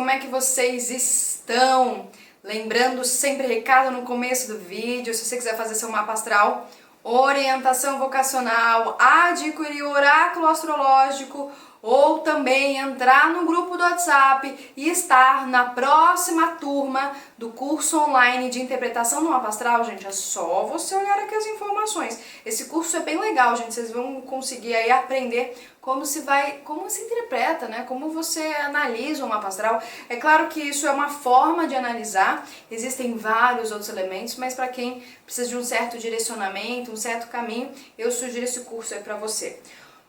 como é que vocês estão? Lembrando sempre, recado no começo do vídeo, se você quiser fazer seu mapa astral, orientação vocacional, adquirir oráculo astrológico ou também entrar no grupo do WhatsApp e estar na próxima turma do curso online de interpretação do mapa astral, gente, é só você olhar aqui as informações. Esse curso é bem legal, gente, vocês vão conseguir aí aprender como se interpreta, né? Como você analisa o mapa astral. É claro que isso é uma forma de analisar, existem vários outros elementos, mas para quem precisa de um certo direcionamento, um certo caminho, eu sugiro esse curso aí para você.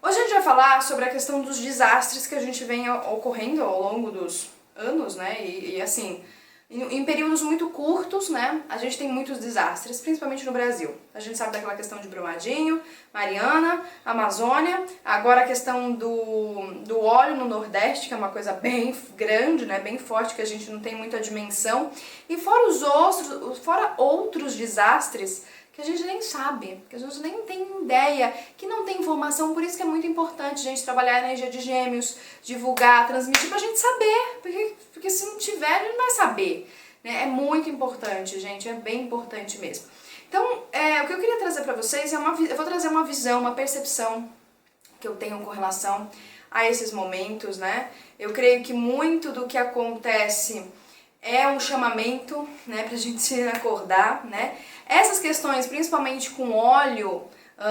Hoje a gente vai falar sobre a questão dos desastres que a gente vem ocorrendo ao longo dos anos, né? E assim, em períodos muito curtos, né? A gente tem muitos desastres, principalmente no Brasil. A gente sabe daquela questão de Brumadinho, Mariana, Amazônia, agora a questão do óleo no Nordeste, que é uma coisa bem grande, né? Bem forte, que a gente não tem muita dimensão. E fora outros desastres que a gente nem sabe, que a gente nem tem ideia, que não tem informação, por isso que é muito importante a gente trabalhar a energia de Gêmeos, divulgar, transmitir pra gente saber, porque se não tiver, a gente não vai saber, né? É muito importante, gente, é bem importante mesmo. Então, o que eu queria trazer pra vocês eu vou trazer uma visão, uma percepção que eu tenho com relação a esses momentos, né? Eu creio que muito do que acontece é um chamamento, né, pra gente se acordar, né? Essas questões, principalmente com óleo,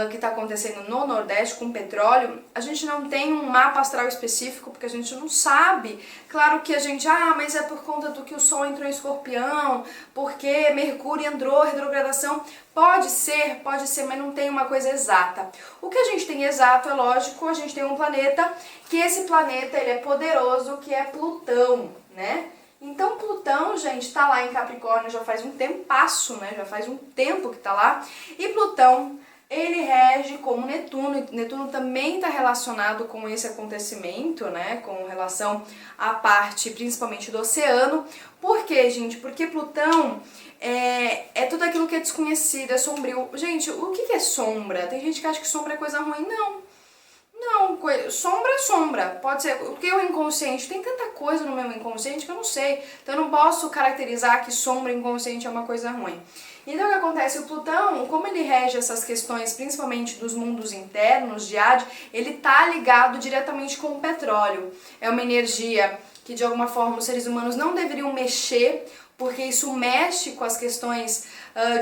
que está acontecendo no Nordeste, com petróleo, a gente não tem um mapa astral específico, porque a gente não sabe. Claro que a gente, mas é por conta do que o Sol entrou em Escorpião, porque Mercúrio entrou, retrogradação. Pode ser, mas não tem uma coisa exata. O que a gente tem exato, é lógico, a gente tem um planeta, que esse planeta ele é poderoso, que é Plutão, né? Então Plutão, gente, tá lá em Capricórnio já faz um tempasso, né? Já faz um tempo que tá lá. E Plutão, ele rege como Netuno. Netuno também está relacionado com esse acontecimento, né? Com relação à parte, principalmente do oceano. Por quê, gente? Porque Plutão é tudo aquilo que é desconhecido, é sombrio. Gente, o que é sombra? Tem gente que acha que sombra é coisa ruim. Não, sombra é sombra, pode ser, porque o inconsciente, tem tanta coisa no meu inconsciente que eu não sei, então eu não posso caracterizar que sombra inconsciente é uma coisa ruim. Então o que acontece, o Plutão, como ele rege essas questões, principalmente dos mundos internos, de Hades, ele tá ligado diretamente com o petróleo, é uma energia que de alguma forma os seres humanos não deveriam mexer, porque isso mexe com as questões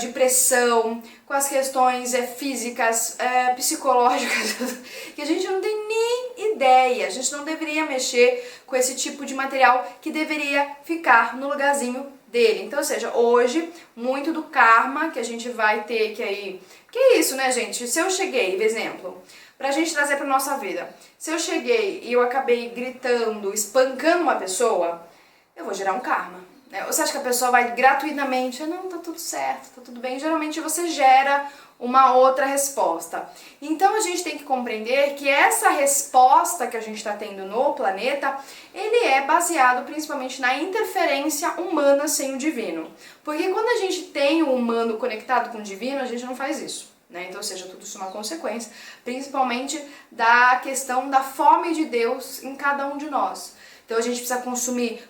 de pressão, com as questões físicas, psicológicas, que a gente não tem nem ideia. A gente não deveria mexer com esse tipo de material que deveria ficar no lugarzinho dele. Então, ou seja, hoje, muito do karma que a gente vai ter que aí... Que é isso, né, gente? Se eu cheguei, por exemplo, pra gente trazer pra nossa vida, se eu cheguei e eu acabei gritando, espancando uma pessoa, eu vou gerar um karma. Você acha que a pessoa vai gratuitamente, não, tá tudo certo, tá tudo bem, geralmente você gera uma outra resposta. Então a gente tem que compreender que essa resposta que a gente está tendo no planeta, ele é baseado principalmente na interferência humana sem o divino. Porque quando a gente tem o humano conectado com o divino, a gente não faz isso. Então, ou seja, tudo isso é uma consequência, principalmente da questão da fome de Deus em cada um de nós. Então a gente precisa consumir.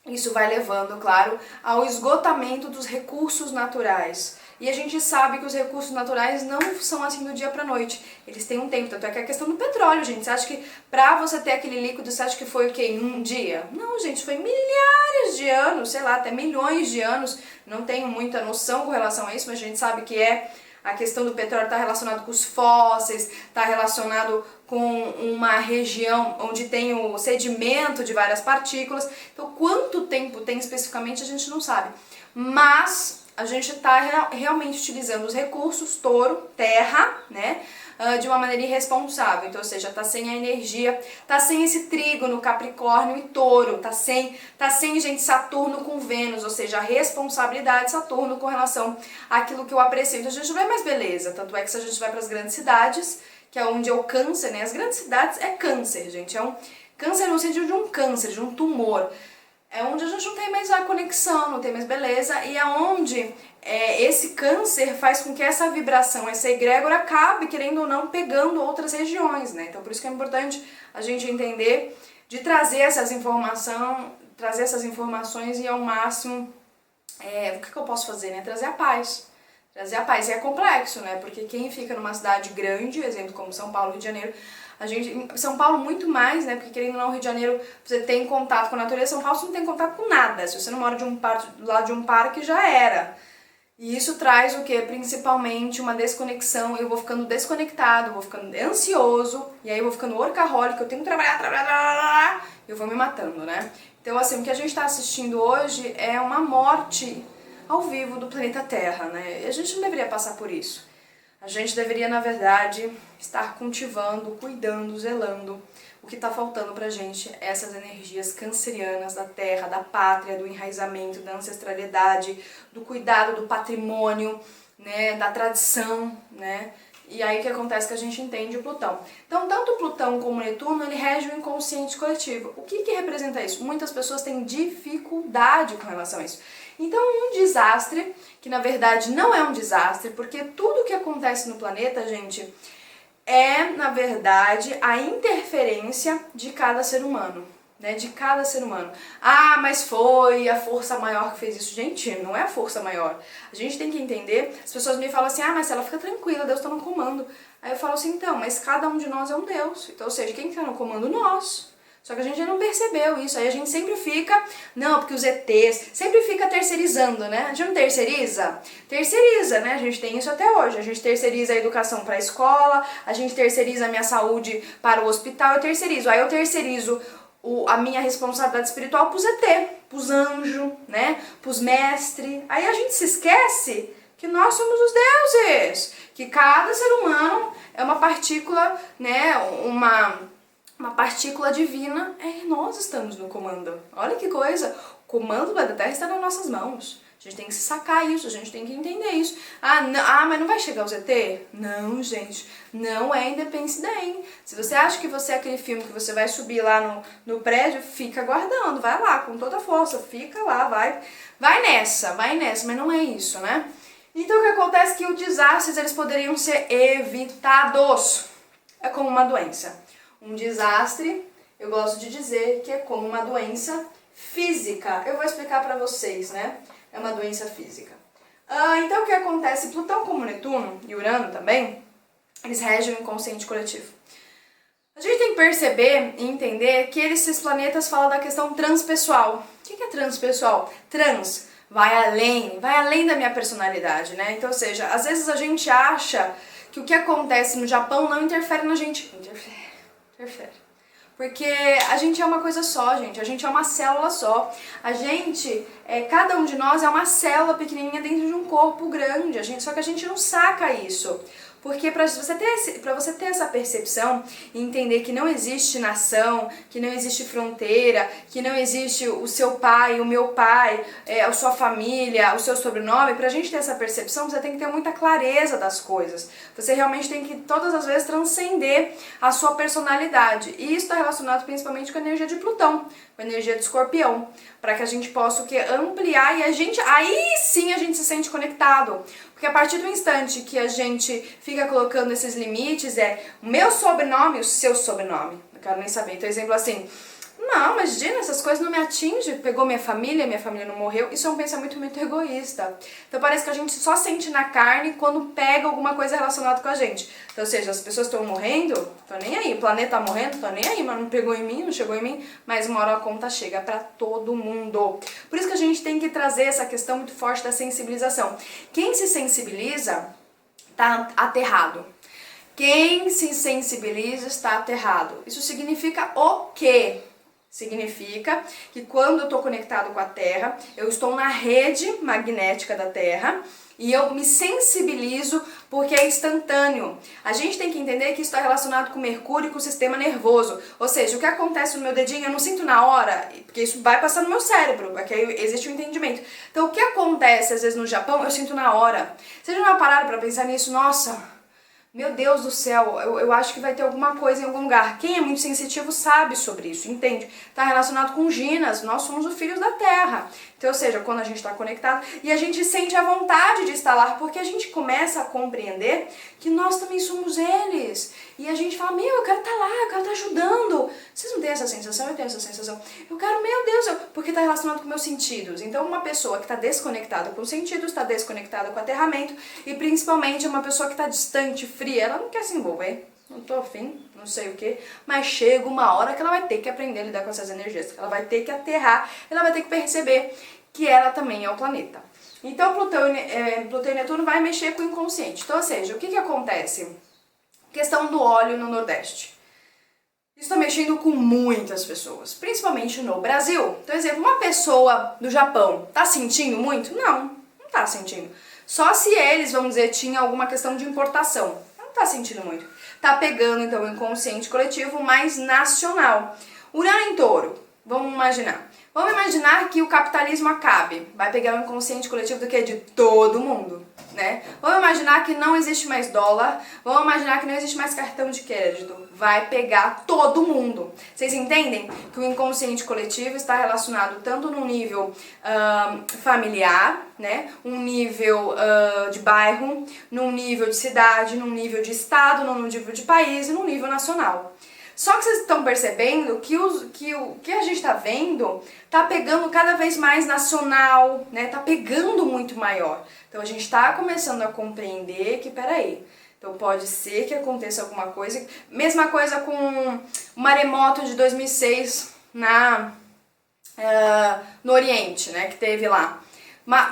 Isso vai levando, claro, ao esgotamento dos recursos naturais. E a gente sabe que os recursos naturais não são assim do dia pra noite. Eles têm um tempo, tanto é que a questão do petróleo, gente. Você acha que pra você ter aquele líquido, você acha que foi o quê? Em um dia? Não, gente, foi milhares de anos, sei lá, até milhões de anos. Não tenho muita noção com relação a isso, mas a gente sabe que a questão do petróleo está relacionado com os fósseis, está relacionado com uma região onde tem o sedimento de várias partículas. Então, quanto tempo tem especificamente, a gente não sabe. Mas a gente está realmente utilizando os recursos, touro, terra, né? De uma maneira irresponsável, então, ou seja, tá sem a energia, tá sem esse trígono Capricórnio e Touro, tá sem, gente, Saturno com Vênus, ou seja, a responsabilidade de Saturno com relação àquilo que eu aprecio. Então a gente vai mais beleza, tanto é que se a gente vai para as grandes cidades, que é onde é o câncer, né? As grandes cidades é câncer, gente, é um câncer no sentido de um câncer, de um tumor. É onde a gente não tem mais a conexão, não tem mais beleza, e é onde esse câncer faz com que essa vibração, essa egrégora acabe, querendo ou não, pegando outras regiões, né? Então por isso que é importante a gente entender de trazer essas informações e ao máximo, o que eu posso fazer, né? Trazer a paz. Trazer a paz. E é complexo, né? Porque quem fica numa cidade grande, exemplo como São Paulo, Rio de Janeiro, São Paulo muito mais, né? Porque querendo ou não, Rio de Janeiro, você tem contato com a natureza. São Paulo você não tem contato com nada. Se você não mora do lado de um parque, já era. E isso traz o que? Principalmente uma desconexão. Eu vou ficando desconectado, vou ficando ansioso, e aí eu vou ficando workaholic, eu tenho que trabalhar, e eu vou me matando, né? Então, assim, o que a gente está assistindo hoje é uma morte ao vivo do planeta Terra, né? E a gente não deveria passar por isso. A gente deveria, na verdade, estar cultivando, cuidando, zelando. O que está faltando pra gente é essas energias cancerianas da terra, da pátria, do enraizamento, da ancestralidade, do cuidado do patrimônio, né, da tradição, né? E aí o que acontece que a gente entende o Plutão. Então, tanto o Plutão como o Netuno, ele rege o inconsciente coletivo. O que representa isso? Muitas pessoas têm dificuldade com relação a isso. Então, um desastre, que na verdade não é um desastre, porque tudo que acontece no planeta, gente, é, na verdade, a interferência de cada ser humano, né? De cada ser humano. Ah, mas foi a força maior que fez isso. Gente, não é a força maior. A gente tem que entender, as pessoas me falam assim, Marcela, fica tranquila, Deus está no comando. Aí eu falo assim, então, mas cada um de nós é um Deus. Então, ou seja, quem está no comando? Nós. Só que a gente já não percebeu isso, aí a gente sempre fica, não, porque os ETs, sempre fica terceirizando, né? A gente não terceiriza? Terceiriza, né? A gente tem isso até hoje, a gente terceiriza a educação para a escola, a gente terceiriza a minha saúde para o hospital, eu terceirizo. Aí eu terceirizo a minha responsabilidade espiritual pros ET, pros anjos, né? Pros mestres. Aí a gente se esquece que nós somos os deuses, que cada ser humano é uma partícula, né? Uma partícula divina, nós estamos no comando. Olha que coisa, o comando da Terra está nas nossas mãos. A gente tem que sacar isso, a gente tem que entender isso. Mas não vai chegar o ZT? Não, gente, não é Independence Day. Se você acha que você é aquele filme que você vai subir lá no prédio, fica aguardando, vai lá com toda a força, fica lá, vai nessa, mas não é isso, né? Então o que acontece é que os desastres, eles poderiam ser evitados. É como uma doença. Um desastre, eu gosto de dizer que é como uma doença física. Eu vou explicar pra vocês, né? É uma doença física. Então o que acontece? Plutão como Netuno e Urano também, eles regem o inconsciente coletivo. A gente tem que perceber e entender que esses planetas falam da questão transpessoal. O que é transpessoal? Trans, vai além da minha personalidade, né? Então, ou seja, às vezes a gente acha que o que acontece no Japão não interfere na gente. Interfere. Porque a gente é uma coisa só, gente. A gente é uma célula só. A gente, cada um de nós é uma célula pequenininha dentro de um corpo grande. Só que a gente não saca isso. Porque para você ter essa percepção e entender que não existe nação, que não existe fronteira, que não existe o seu pai, o meu pai, a sua família, o seu sobrenome, pra gente ter essa percepção, você tem que ter muita clareza das coisas. Você realmente tem que, todas as vezes, transcender a sua personalidade. E isso está relacionado principalmente com a energia de Plutão, com a energia de Escorpião, para que a gente possa ampliar e aí sim a gente se sente conectado. Porque a partir do instante que a gente fica colocando esses limites, o meu sobrenome, o seu sobrenome. Não quero nem saber. Então, exemplo assim, não, imagina, essas coisas não me atingem, pegou minha família não morreu. Isso é um pensamento muito egoísta. Então parece que a gente só sente na carne quando pega alguma coisa relacionada com a gente. Então, ou seja, as pessoas estão morrendo, tô nem aí, o planeta tá morrendo, tô nem aí, mas não pegou em mim, não chegou em mim, mas uma hora a conta chega pra todo mundo. Por isso que a gente tem que trazer essa questão muito forte da sensibilização. Quem se sensibiliza tá aterrado. Quem se sensibiliza está aterrado. Isso significa o quê? Significa que quando eu estou conectado com a Terra, eu estou na rede magnética da Terra e eu me sensibilizo porque é instantâneo. A gente tem que entender que isso está relacionado com Mercúrio e com o sistema nervoso. Ou seja, o que acontece no meu dedinho eu não sinto na hora, porque isso vai passar no meu cérebro, porque aí existe um entendimento. Então o que acontece às vezes no Japão eu sinto na hora. Vocês já não pararam para pensar nisso? Nossa, Meu Deus do céu, eu acho que vai ter alguma coisa em algum lugar. Quem é muito sensitivo sabe sobre isso, entende? Está relacionado com Ginas, nós somos os filhos da Terra. Então, ou seja, quando a gente está conectado e a gente sente a vontade de estar lá, porque a gente começa a compreender que nós também somos eles. E a gente fala, eu quero estar lá, eu quero estar ajudando. Vocês não têm essa sensação? Eu tenho essa sensação. Eu quero, meu Deus, porque está relacionado com meus sentidos. Então, uma pessoa que está desconectada com os sentidos, está desconectada com o aterramento e principalmente uma pessoa que está distante, fria, ela não quer se envolver. Não tô afim, não sei o que, mas chega uma hora que ela vai ter que aprender a lidar com essas energias, ela vai ter que aterrar, ela vai ter que perceber que ela também é o planeta. Então Plutão e Netuno vai mexer com o inconsciente. Então, ou seja, o que acontece? Questão do óleo no Nordeste. Isso está mexendo com muitas pessoas, principalmente no Brasil. Então, exemplo, uma pessoa do Japão tá sentindo muito? Não tá sentindo. Só se eles, vamos dizer, tinham alguma questão de importação. Não tá sentindo muito. Tá pegando, então, o inconsciente coletivo mais nacional. Urano em Touro, vamos imaginar. Vamos imaginar que o capitalismo acabe. Vai pegar o inconsciente coletivo do que? De todo mundo, né? Vamos imaginar que não existe mais dólar. Vamos imaginar que não existe mais cartão de crédito. Vai pegar todo mundo. Vocês entendem que o inconsciente coletivo está relacionado tanto no nível familiar, né? Um nível de bairro, num nível de cidade, num nível de estado, num nível de país e num nível nacional. Só que vocês estão percebendo que o que a gente está vendo está pegando cada vez mais nacional, né? Tá pegando muito maior. Então a gente está começando a compreender que, peraí, então pode ser que aconteça alguma coisa. Mesma coisa com o maremoto de 2006 no Oriente, né? Que teve lá.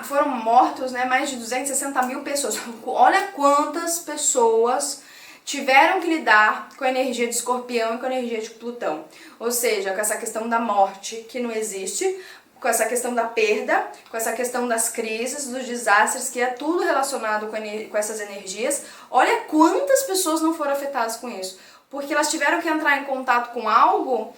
Foram mortos, né, mais de 260 mil pessoas. Olha quantas pessoas tiveram que lidar com a energia de Escorpião e com a energia de Plutão. Ou seja, com essa questão da morte, que não existe, com essa questão da perda, com essa questão das crises, dos desastres, que é tudo relacionado com essas energias. Olha quantas pessoas não foram afetadas com isso. Porque elas tiveram que entrar em contato com algo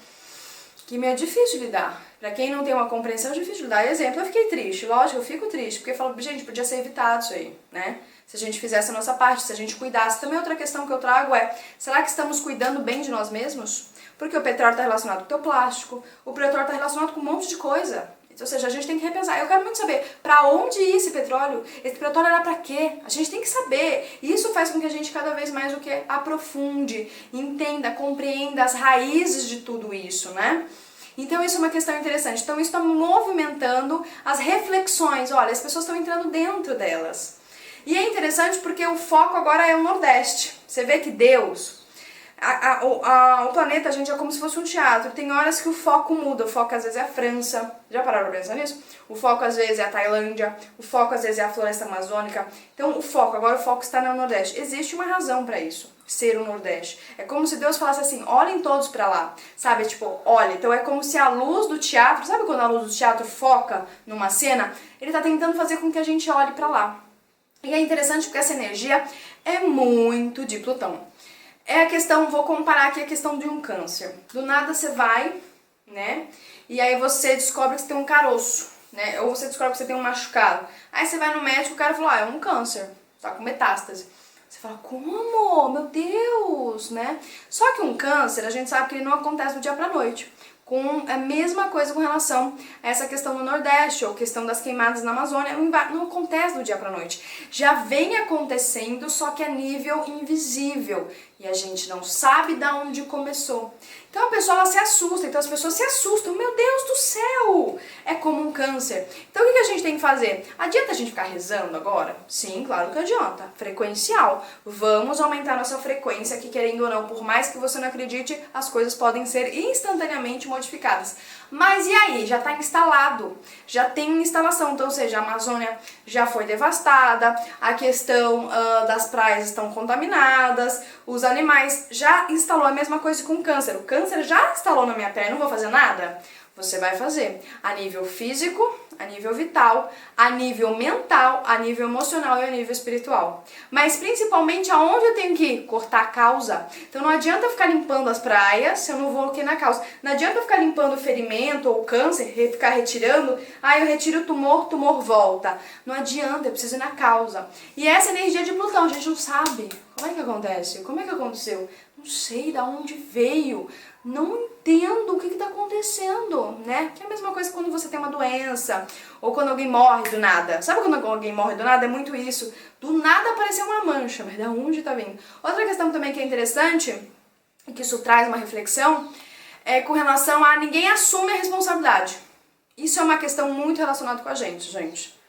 que me é difícil lidar. Pra quem não tem uma compreensão, é difícil lidar. Exemplo, eu fiquei triste. Lógico, eu fico triste, porque eu falo, gente, podia ser evitado isso aí, né? Se a gente fizesse a nossa parte, se a gente cuidasse. Também outra questão que eu trago é, será que estamos cuidando bem de nós mesmos? Porque o petróleo está relacionado com o teu plástico, o petróleo está relacionado com um monte de coisa. Ou seja, a gente tem que repensar. Eu quero muito saber para onde ir esse petróleo. Esse petróleo era para quê? A gente tem que saber. E isso faz com que a gente cada vez mais o que aprofunde, entenda, compreenda as raízes de tudo isso, né? Então isso é uma questão interessante. Então isso está movimentando as reflexões. Olha, as pessoas estão entrando dentro delas. E é interessante porque o foco agora é o Nordeste. Você vê que Deus, o planeta, gente, é como se fosse um teatro. Tem horas que o foco muda. O foco às vezes é a França. Já pararam pra pensar nisso? O foco às vezes é a Tailândia. O foco às vezes é a floresta amazônica. Então agora o foco está no Nordeste. Existe uma razão para isso, ser o Nordeste. É como se Deus falasse assim, olhem todos pra lá. Sabe, tipo, olha, então é como se a luz do teatro, sabe quando a luz do teatro foca numa cena? Ele tá tentando fazer com que a gente olhe pra lá. E é interessante porque essa energia é muito de Plutão. É a questão, vou comparar aqui a questão de um câncer. Do nada você vai, né? E aí você descobre que você tem um caroço, né? Ou você descobre que você tem um machucado. Aí você vai no médico, o cara falou, é um câncer, tá com metástase. Você fala, como? Meu Deus, né? Só que um câncer, a gente sabe que ele não acontece do dia pra noite. Com a mesma coisa com relação a essa questão do Nordeste, ou questão das queimadas na Amazônia, não acontece do dia pra noite. Já vem acontecendo, só que a nível invisível. E a gente não sabe de onde começou. Então a pessoa ela se assusta, então as pessoas se assustam. Meu Deus do céu! É como um câncer. Então o que a gente tem que fazer? Adianta a gente ficar rezando agora? Sim, claro que adianta. Frequencial. Vamos aumentar nossa frequência, que querendo ou não, por mais que você não acredite, as coisas podem ser instantaneamente modificadas. Mas e aí? Já está instalado. Já tem instalação. Então, ou seja, a Amazônia já foi devastada, a questão das praias estão contaminadas, os animais já instalou a mesma coisa com o câncer. O câncer já instalou na minha pele, não vou fazer nada? Você vai fazer a nível físico, a nível vital, a nível mental, a nível emocional e a nível espiritual. Mas principalmente aonde eu tenho que ir? Cortar a causa. Então não adianta eu ficar limpando as praias se eu não vou aqui na causa. Não adianta eu ficar limpando o ferimento ou o câncer, ficar retirando. Eu retiro o tumor volta. Não adianta, eu preciso ir na causa. E essa energia de Plutão, a gente não sabe Como é que acontece? Como é que aconteceu? Não sei de onde veio. Não entendo o que está acontecendo, né? Que é a mesma coisa quando você tem uma doença ou quando alguém morre do nada. Sabe quando alguém morre do nada? É muito isso. Do nada apareceu uma mancha, mas de onde está vindo? Outra questão também que é interessante, e que isso traz uma reflexão, é com relação a ninguém assume a responsabilidade. Isso é uma questão muito relacionada com a gente.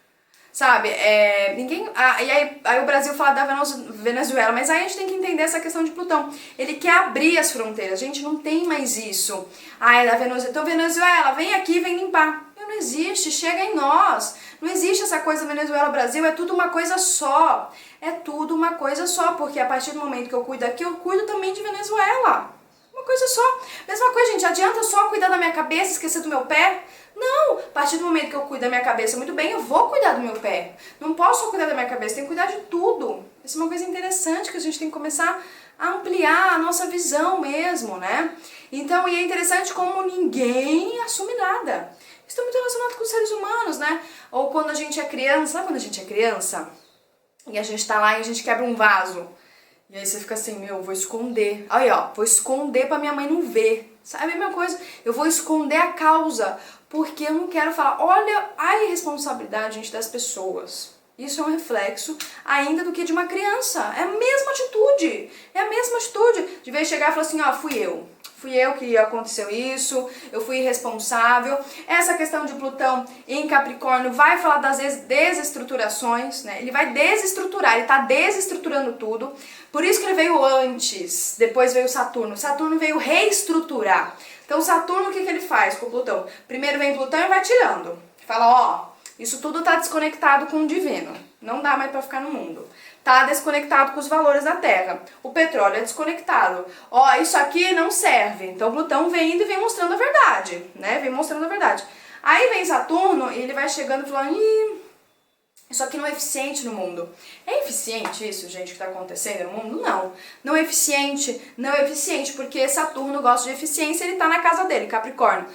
Sabe, aí o Brasil fala da Venezuela, mas aí a gente tem que entender essa questão de Plutão. Ele quer abrir as fronteiras, gente, não tem mais isso. É da Venezuela, então Venezuela, vem aqui, vem limpar. Não existe, chega em nós. Não existe essa coisa Venezuela-Brasil, é tudo uma coisa só. É tudo uma coisa só, porque a partir do momento que eu cuido aqui, eu cuido também de Venezuela. Uma coisa só. Mesma coisa, gente, adianta eu só cuidar da minha cabeça e esquecer do meu pé? Não, a partir do momento que eu cuido da minha cabeça muito bem, eu vou cuidar do meu pé. Não posso só cuidar da minha cabeça, tenho que cuidar de tudo. Isso é uma coisa interessante que a gente tem que começar a ampliar a nossa visão mesmo, né? Então, e é interessante como ninguém assume nada. Isso está muito relacionado com os seres humanos, né? Ou quando a gente é criança, sabe quando a gente é criança? E a gente tá lá e a gente quebra um vaso. E aí você fica assim, vou esconder. Aí, ó, vou esconder pra minha mãe não ver. Sabe a mesma coisa? Eu vou esconder a causa, porque eu não quero falar, olha a irresponsabilidade, gente, das pessoas. Isso é um reflexo ainda do que de uma criança. É a mesma atitude. É a mesma atitude. De vez chegar e falar assim, ó, fui eu que aconteceu isso, eu fui irresponsável. Essa questão de Plutão em Capricórnio vai falar das desestruturações, né? Ele vai desestruturar, ele está desestruturando tudo. Por isso que ele veio antes, depois veio Saturno. Saturno veio reestruturar. Então Saturno, o que ele faz com o Plutão? Primeiro vem Plutão e vai tirando. Fala, ó, isso tudo está desconectado com o divino. Não dá mais para ficar no mundo. Tá desconectado com os valores da Terra. O petróleo é desconectado. Ó, isso aqui não serve. Então Plutão vem indo e vem mostrando a verdade, né? Vem mostrando a verdade. Aí vem Saturno e ele vai chegando e falando, isso aqui não é eficiente no mundo. É eficiente isso, gente, que está acontecendo no mundo? Não. Não é eficiente. Não é eficiente porque Saturno gosta de eficiência e ele tá na casa dele, Capricórnio.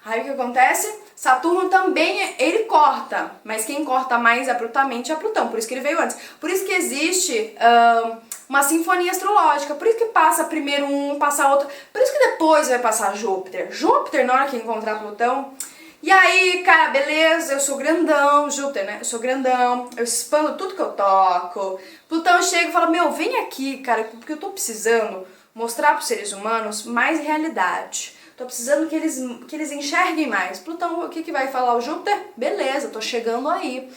Aí o que acontece? Saturno também, ele corta, mas quem corta mais abruptamente é Plutão, por isso que ele veio antes. Por isso que existe uma sinfonia astrológica, por isso que passa primeiro um, passa outro, por isso que depois vai passar Júpiter. Júpiter, na hora que encontrar Plutão, e aí, cara, beleza, eu sou grandão, Júpiter, né? Eu sou grandão, eu expando tudo que eu toco. Plutão chega e fala, vem aqui, cara, porque eu tô precisando mostrar para os seres humanos mais realidade. Tô precisando que eles enxerguem mais. Plutão, o que vai falar o Júpiter? Beleza, tô chegando aí.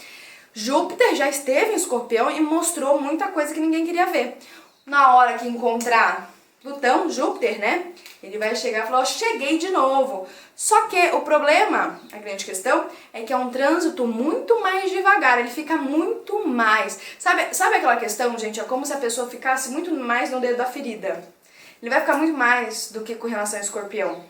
Júpiter já esteve em Escorpião e mostrou muita coisa que ninguém queria ver. Na hora que encontrar Plutão, Júpiter, né? Ele vai chegar e falar, cheguei de novo. Só que o problema, a grande questão, é que é um trânsito muito mais devagar, ele fica muito mais. Sabe aquela questão, gente? É como se a pessoa ficasse muito mais no dedo da ferida. Ele vai ficar muito mais do que com relação a Escorpião.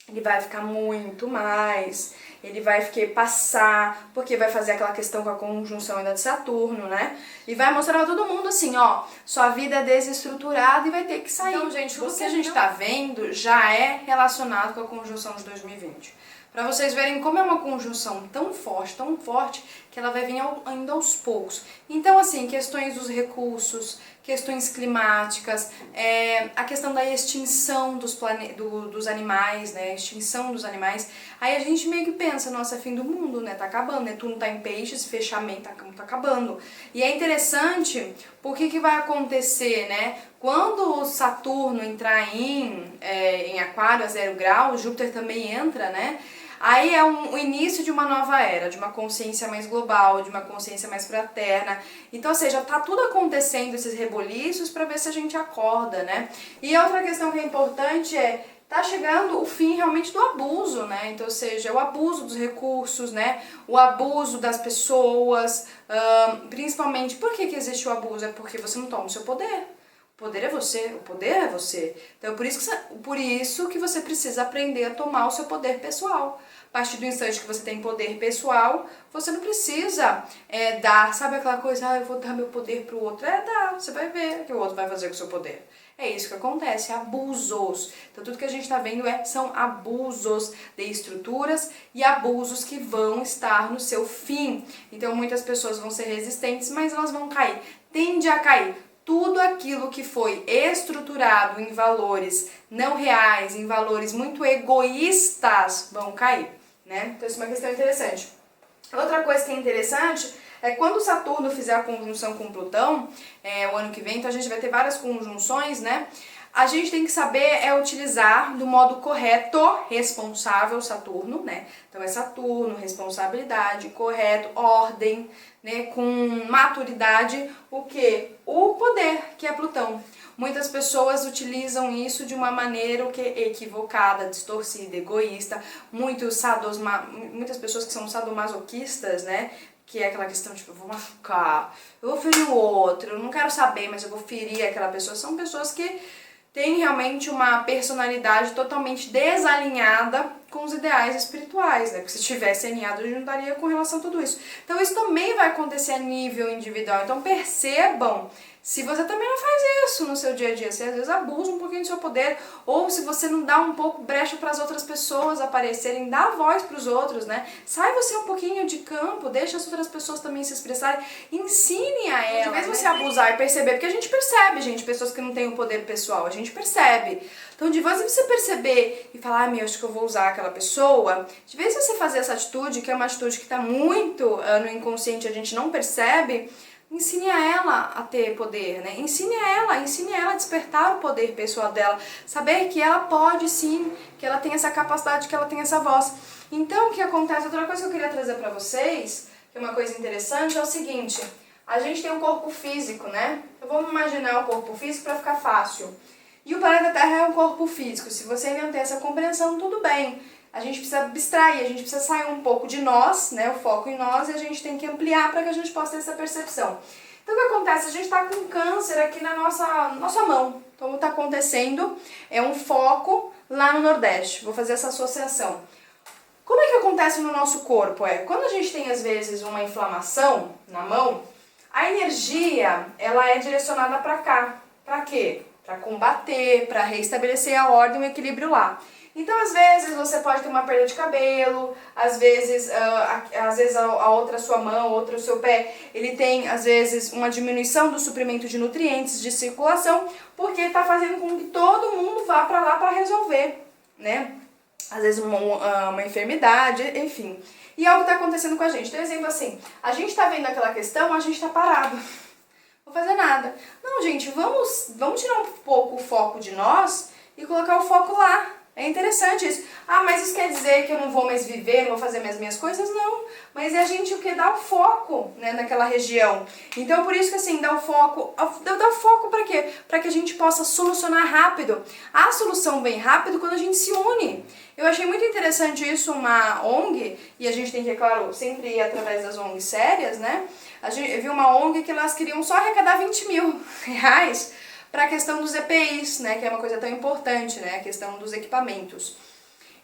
Ele vai ficar muito mais, ele vai passar, porque vai fazer aquela questão com a conjunção ainda de Saturno, né? E vai mostrar pra todo mundo assim, ó, sua vida é desestruturada e vai ter que sair. Então, gente, tudo que a gente tá vendo já é relacionado com a conjunção de 2020. Pra vocês verem como é uma conjunção tão forte, que ela vai vir ainda aos poucos. Então, assim, questões dos recursos, questões climáticas, a questão da extinção dos animais, né? Extinção dos animais. Aí a gente meio que pensa, nossa, é fim do mundo, né? Tá acabando, Netuno tá em peixes, fechamento, tá acabando. E é interessante, porque que vai acontecer, né? Quando Saturno entrar em Aquário a 0 graus, Júpiter também entra, né? Aí é o início de uma nova era, de uma consciência mais global, de uma consciência mais fraterna. Então, ou seja, tá tudo acontecendo, esses reboliços, para ver se a gente acorda, né? E outra questão que é importante tá chegando o fim realmente do abuso, né? Então, ou seja, o abuso dos recursos, né? O abuso das pessoas, principalmente, por que existe o abuso? É porque você não toma o seu poder. O poder é você, o poder é você. Então, por isso que você precisa aprender a tomar o seu poder pessoal. A partir do instante que você tem poder pessoal, você não precisa dar, sabe aquela coisa, eu vou dar meu poder pro outro. Dá, você vai ver o que o outro vai fazer com o seu poder. É isso que acontece, abusos. Então, tudo que a gente está vendo são abusos de estruturas e abusos que vão estar no seu fim. Então, muitas pessoas vão ser resistentes, mas elas vão cair. Tende a cair. tudo aquilo que foi estruturado em valores não reais, em valores muito egoístas, vão cair, né? Então isso é uma questão interessante. Outra coisa que é interessante é quando Saturno fizer a conjunção com Plutão, o ano que vem, então a gente vai ter várias conjunções, né? A gente tem que saber utilizar do modo correto, responsável Saturno, né? Então é Saturno, responsabilidade, correto, ordem, né? Com maturidade, o quê? O poder, que é Plutão. Muitas pessoas utilizam isso de uma maneira equivocada, distorcida, egoísta. Muitas pessoas que são sadomasoquistas, né? Que é aquela questão, tipo, eu vou machucar, eu vou ferir o outro, eu não quero saber, mas eu vou ferir aquela pessoa. São pessoas que têm realmente uma personalidade totalmente desalinhada com os ideais espirituais, né? Porque se estivesse alinhado, eu juntaria com relação a tudo isso. Então isso também vai acontecer a nível individual. Então percebam se você também não faz isso no seu dia a dia, você às vezes abusa um pouquinho do seu poder, ou se você não dá um pouco brecha para as outras pessoas aparecerem, dá voz para os outros, né? Sai você um pouquinho de campo, deixa as outras pessoas também se expressarem, ensine a ela. De vez você abusar e perceber, porque a gente percebe, gente, pessoas que não têm o poder pessoal, a gente percebe. Então, de vez você perceber e falar, acho que eu vou usar aquela pessoa, de vez você fazer essa atitude, que é uma atitude que está muito no inconsciente, a gente não percebe, ensine a ela a ter poder, né? Ensine a ela a despertar o poder pessoal dela, saber que ela pode sim, que ela tem essa capacidade, que ela tem essa voz. Então, o que acontece? Outra coisa que eu queria trazer pra vocês, que é uma coisa interessante, é o seguinte, a gente tem um corpo físico, né? Então, vamos imaginar o corpo físico para ficar fácil. E o planeta Terra é um corpo físico. Se você não tem essa compreensão, tudo bem. A gente precisa abstrair, a gente precisa sair um pouco de nós, né, o foco em nós, e a gente tem que ampliar para que a gente possa ter essa percepção. Então o que acontece? A gente está com câncer aqui na nossa mão. Então o que está acontecendo é um foco lá no Nordeste. Vou fazer essa associação. Como é que acontece no nosso corpo? Quando a gente tem às vezes uma inflamação na mão, a energia ela é direcionada para cá. Para quê? Para combater, para restabelecer a ordem e o equilíbrio lá. Então, às vezes, você pode ter uma perda de cabelo, às vezes a outra sua mão, outro seu pé, ele tem, às vezes, uma diminuição do suprimento de nutrientes, de circulação, porque está fazendo com que todo mundo vá para lá para resolver, né? Às vezes uma enfermidade, enfim. E algo está acontecendo com a gente. Então, exemplo assim, a gente está vendo aquela questão, a gente está parado. Não vou fazer nada. Não, gente, vamos tirar um pouco o foco de nós e colocar o foco lá. É interessante isso. Mas isso quer dizer que eu não vou mais viver, não vou fazer as minhas coisas? Não. Mas é a gente o que? Dá o foco, né, naquela região. Então, por isso que assim, dá o foco para quê? Para que a gente possa solucionar rápido. A solução vem rápido quando a gente se une. Eu achei muito interessante isso, uma ONG, e a gente tem que, é claro, sempre ir através das ONGs sérias, né? Eu vi uma ONG que elas queriam só arrecadar 20 mil reais para a questão dos EPIs, né, que é uma coisa tão importante, né, a questão dos equipamentos.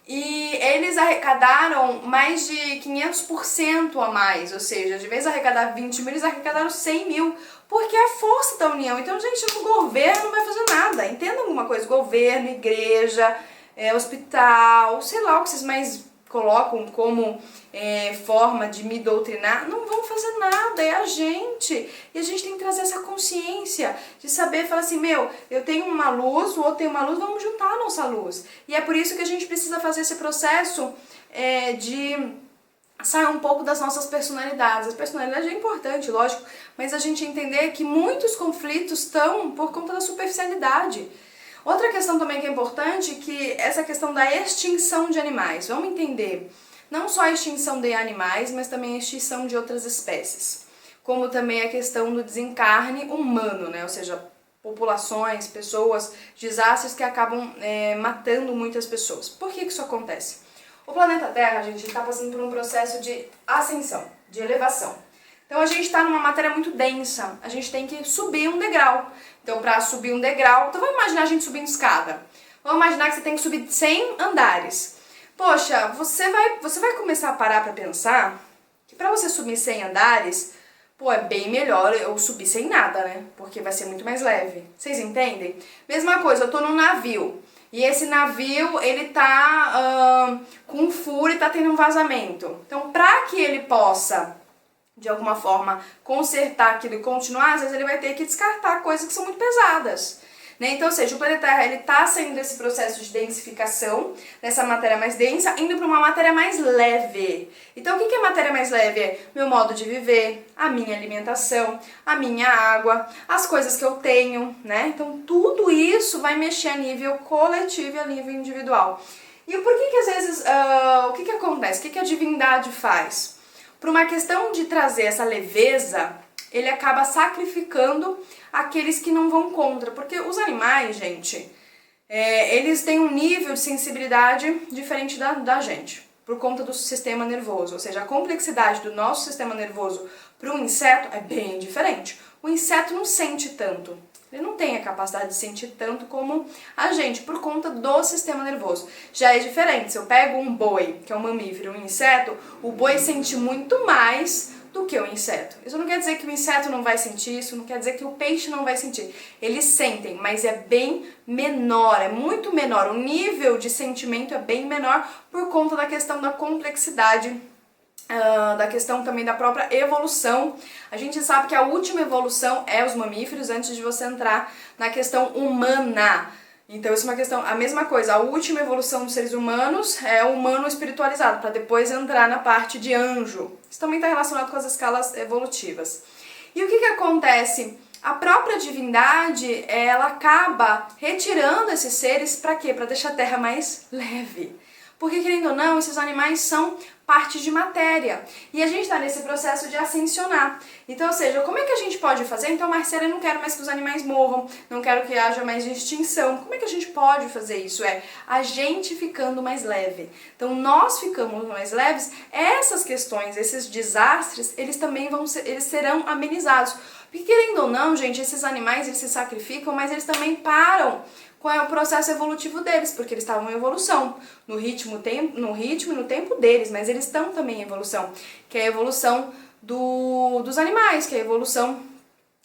E eles arrecadaram mais de 500% a mais, ou seja, de vez de arrecadar 20 mil, eles arrecadaram 100 mil, porque é a força da união. Então, gente, o governo não vai fazer nada, entendam alguma coisa, governo, igreja, hospital, sei lá o que vocês mais colocam como forma de me doutrinar, não vão fazer nada, é a gente. E a gente tem que trazer essa consciência de saber, falar assim, eu tenho uma luz, o outro tem uma luz, vamos juntar a nossa luz. E é por isso que a gente precisa fazer esse processo de sair um pouco das nossas personalidades. A personalidade é importante, lógico, mas a gente entender que muitos conflitos estão por conta da superficialidade. Outra questão também que é importante, que essa questão da extinção de animais. Vamos entender, não só a extinção de animais, mas também a extinção de outras espécies. Como também a questão do desencarne humano, né? Ou seja, populações, pessoas, desastres que acabam matando muitas pessoas. Por que isso acontece? O planeta Terra, gente, está passando por um processo de ascensão, de elevação. Então a gente está numa matéria muito densa, a gente tem que subir um degrau. Então para subir um degrau, então vamos imaginar a gente subindo escada. Vamos imaginar que você tem que subir 100 andares. Poxa, você vai começar a parar para pensar que para você subir 100 andares, é bem melhor eu subir sem nada, né? Porque vai ser muito mais leve. Vocês entendem? Mesma coisa, eu tô num navio. E esse navio, ele tá com um furo e tá tendo um vazamento. Então, para que ele possa de alguma forma, consertar aquilo e continuar, às vezes ele vai ter que descartar coisas que são muito pesadas. Né? Então, ou seja, o planeta Terra está saindo desse processo de densificação, dessa matéria mais densa, indo para uma matéria mais leve. Então, o que é matéria mais leve? É meu modo de viver, a minha alimentação, a minha água, as coisas que eu tenho, né? Então, tudo isso vai mexer a nível coletivo e a nível individual. E por que às vezes, o que acontece? O que a divindade faz? Por uma questão de trazer essa leveza, ele acaba sacrificando aqueles que não vão contra. Porque os animais, gente, eles têm um nível de sensibilidade diferente da gente, por conta do sistema nervoso. Ou seja, a complexidade do nosso sistema nervoso para um inseto é bem diferente. O inseto não sente tanto. Ele não tem a capacidade de sentir tanto como a gente, por conta do sistema nervoso. Já é diferente. Se eu pego um boi, que é um mamífero, um inseto, o boi sente muito mais do que o inseto. Isso não quer dizer que o inseto não vai sentir, isso não quer dizer que o peixe não vai sentir. Eles sentem, mas é bem menor, é muito menor. O nível de sentimento é bem menor por conta da questão da complexidade, da questão também da própria evolução. A gente sabe que a última evolução é os mamíferos, antes de você entrar na questão humana. Então isso é uma questão, a mesma coisa, a última evolução dos seres humanos é o humano espiritualizado, para depois entrar na parte de anjo. Isso também está relacionado com as escalas evolutivas. E o que acontece? A própria divindade, ela acaba retirando esses seres para quê? Para deixar a Terra mais leve. Porque, querendo ou não, esses animais são parte de matéria. E a gente está nesse processo de ascensionar. Então, ou seja, como é que a gente pode fazer? Então, Marcela, eu não quero mais que os animais morram, não quero que haja mais extinção. Como é que a gente pode fazer isso? É a gente ficando mais leve. Então, nós ficamos mais leves, essas questões, esses desastres, eles também eles serão amenizados. Porque, querendo ou não, gente, esses animais, eles se sacrificam, mas eles também param qual é o processo evolutivo deles, porque eles estavam em evolução, no ritmo e no tempo deles, mas eles estão também em evolução, que é a evolução dos animais, que é a evolução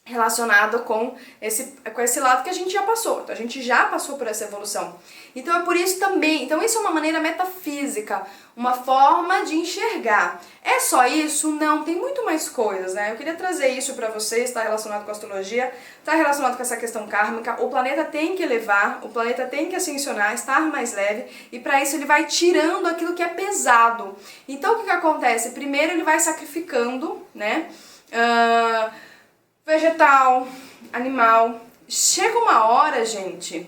relacionada com esse lado que a gente já passou. Então, a gente já passou por essa evolução. Então, é por isso também. Então, isso é uma maneira metafísica, uma forma de enxergar. É só isso? Não, tem muito mais coisas, né? Eu queria trazer isso para vocês, está relacionado com a astrologia, está relacionado com essa questão kármica. O planeta tem que elevar, o planeta tem que ascensionar, estar mais leve, e para isso ele vai tirando aquilo que é pesado. Então, o que acontece? Primeiro, ele vai sacrificando, né? Vegetal, animal. Chega uma hora, gente,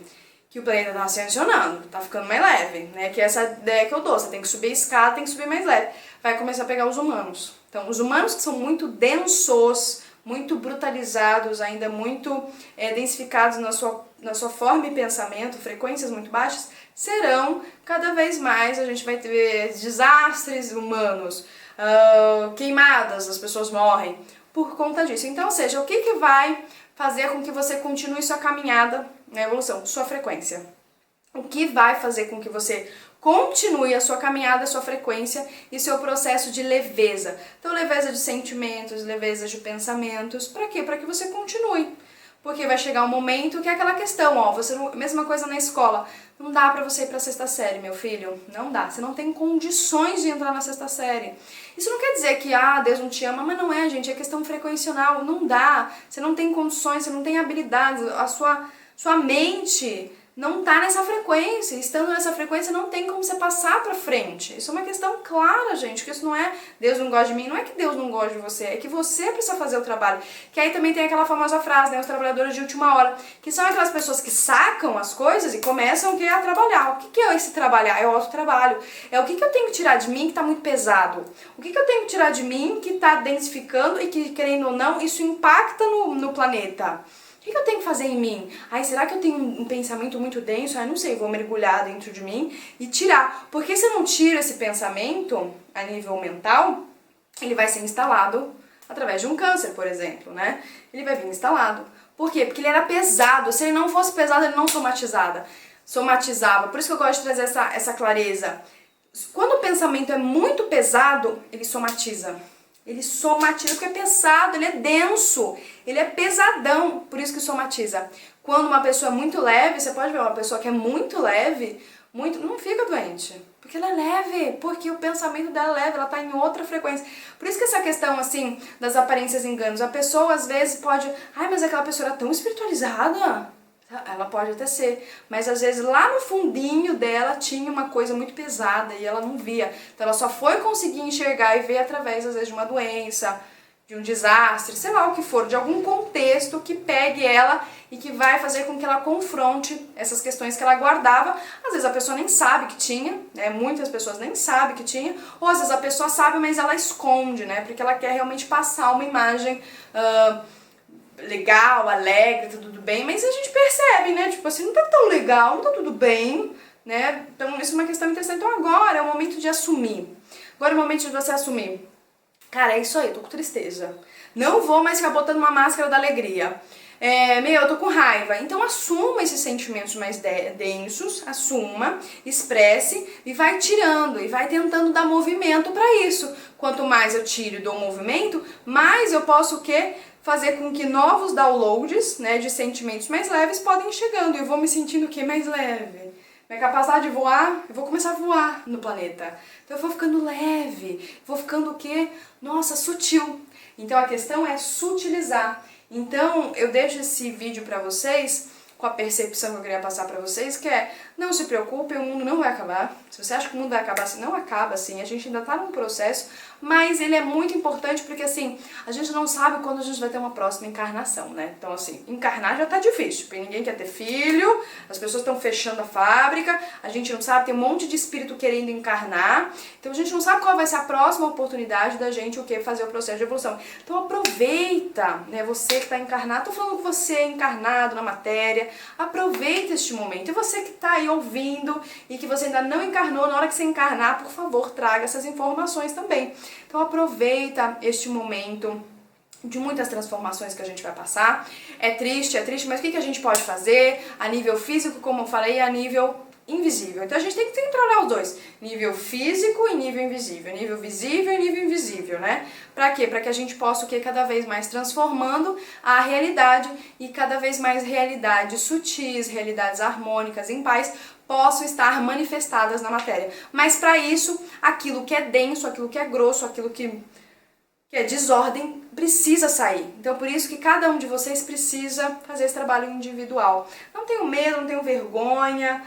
que o planeta tá ascensionando, tá ficando mais leve, né? Que é essa ideia que eu dou, você tem que subir a escada, tem que subir mais leve. Vai começar a pegar os humanos. Então, os humanos que são muito densos, muito brutalizados, ainda muito densificados na sua forma e pensamento, frequências muito baixas, serão cada vez mais, a gente vai ter desastres humanos, queimadas, as pessoas morrem por conta disso. Então, ou seja, o que vai fazer com que você continue sua caminhada na evolução? Sua frequência. O que vai fazer com que você continue a sua caminhada, a sua frequência e seu processo de leveza. Então, leveza de sentimentos, leveza de pensamentos. Para quê? Para que você continue. Porque vai chegar um momento que é aquela questão, ó, mesma coisa na escola. Não dá pra você ir pra sexta série, meu filho. Não dá. Você não tem condições de entrar na sexta série. Isso não quer dizer que, Deus não te ama, mas não é, gente. É questão frequencional. Não dá. Você não tem condições, você não tem habilidades. A sua mente não tá nessa frequência. Estando nessa frequência, não tem como você passar pra frente. Isso é uma questão clara, gente. Que isso não é Deus não gosta de mim. Não é que Deus não gosta de você. É que você precisa fazer o trabalho. Que aí também tem aquela famosa frase, né? Os trabalhadores de última hora. Que são aquelas pessoas que sacam as coisas e começam a trabalhar. O que é esse trabalhar? É o autotrabalho. É o que eu tenho que tirar de mim que tá muito pesado. O que eu tenho que tirar de mim que tá densificando e que, querendo ou não, isso impacta no planeta. O que eu tenho que fazer em mim? Será que eu tenho um pensamento muito denso? Não sei, vou mergulhar dentro de mim e tirar. Porque se eu não tiro esse pensamento a nível mental, ele vai ser instalado através de um câncer, por exemplo, né? Ele vai vir instalado. Por quê? Porque ele era pesado. Se ele não fosse pesado, ele não somatizava. Por isso que eu gosto de trazer essa clareza. Quando o pensamento é muito pesado, ele somatiza. Ele somatiza porque é pesado, ele é denso, ele é pesadão, por isso que somatiza. Quando uma pessoa é muito leve, você pode ver uma pessoa que é muito leve, muito, não fica doente. Porque ela é leve, porque o pensamento dela é leve, ela tá em outra frequência. Por isso que essa questão, assim, das aparências e enganos, a pessoa às vezes pode, ai, mas aquela pessoa era tão espiritualizada. Ela pode até ser, mas às vezes lá no fundinho dela tinha uma coisa muito pesada e ela não via. Então ela só foi conseguir enxergar e ver através, às vezes, de uma doença, de um desastre, sei lá o que for, de algum contexto que pegue ela e que vai fazer com que ela confronte essas questões que ela guardava. Às vezes a pessoa nem sabe que tinha, né? Muitas pessoas nem sabem que tinha, ou às vezes a pessoa sabe, mas ela esconde, né? Porque ela quer realmente passar uma imagem legal, alegre, tudo bem, mas a gente percebe, né? Tipo assim, não tá tão legal, não tá tudo bem, né? Então isso é uma questão interessante. Então agora é o momento de assumir. Agora é o momento de você assumir. Cara, é isso aí, tô com tristeza. Não vou mais ficar botando uma máscara da alegria. Eu tô com raiva. Então assuma esses sentimentos mais densos, assuma, expresse e vai tirando e vai tentando dar movimento pra isso. Quanto mais eu tiro e dou movimento, mais eu posso o quê? Fazer com que novos downloads, né, de sentimentos mais leves podem ir chegando. E eu vou me sentindo o quê? Mais leve. Minha capacidade de voar, eu vou começar a voar no planeta. Então eu vou ficando leve, vou ficando o quê? Nossa, sutil. Então a questão é sutilizar. Então eu deixo esse vídeo pra vocês com a percepção que eu queria passar pra vocês, que é, não se preocupem, o mundo não vai acabar. Se você acha que o mundo vai acabar assim, não acaba assim, a gente ainda tá num processo, mas ele é muito importante porque assim, a gente não sabe quando a gente vai ter uma próxima encarnação, né? Então assim, encarnar já tá difícil, porque ninguém quer ter filho, as pessoas estão fechando a fábrica, a gente não sabe, tem um monte de espírito querendo encarnar, então a gente não sabe qual vai ser a próxima oportunidade da gente, o que, fazer o processo de evolução. Então aproveita, né, você que tá encarnado, tô falando com você encarnado na matéria, aproveita este momento. E você que tá aí ouvindo e que você ainda não encarnou, na hora que você encarnar, por favor, traga essas informações também. Então aproveita este momento de muitas transformações que a gente vai passar. É triste, mas o que a gente pode fazer a nível físico, como eu falei, a nível invisível. Então a gente tem que tentar olhar os dois, nível físico e nível invisível, nível visível e nível invisível, né? Pra quê? Pra que a gente possa o quê? Cada vez mais transformando a realidade e cada vez mais realidades sutis, realidades harmônicas, em paz, possam estar manifestadas na matéria. Mas para isso, aquilo que é denso, aquilo que é grosso, aquilo que é desordem, precisa sair. Então, por isso que cada um de vocês precisa fazer esse trabalho individual. Não tenho medo, não tenho vergonha,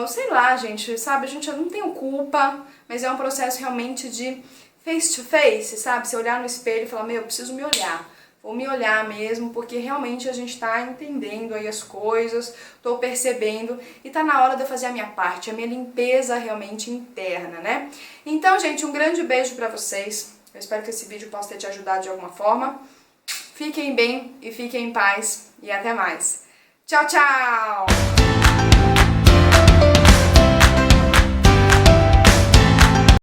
sei lá, gente, sabe? A gente não tem culpa, mas é um processo realmente de face to face, sabe? Você olhar no espelho e falar, eu preciso me olhar. Vou me olhar mesmo, porque realmente a gente tá entendendo aí as coisas, tô percebendo e tá na hora de eu fazer a minha parte, a minha limpeza realmente interna, né? Então, gente, um grande beijo pra vocês. Eu espero que esse vídeo possa ter te ajudado de alguma forma. Fiquem bem e fiquem em paz e até mais. Tchau, tchau!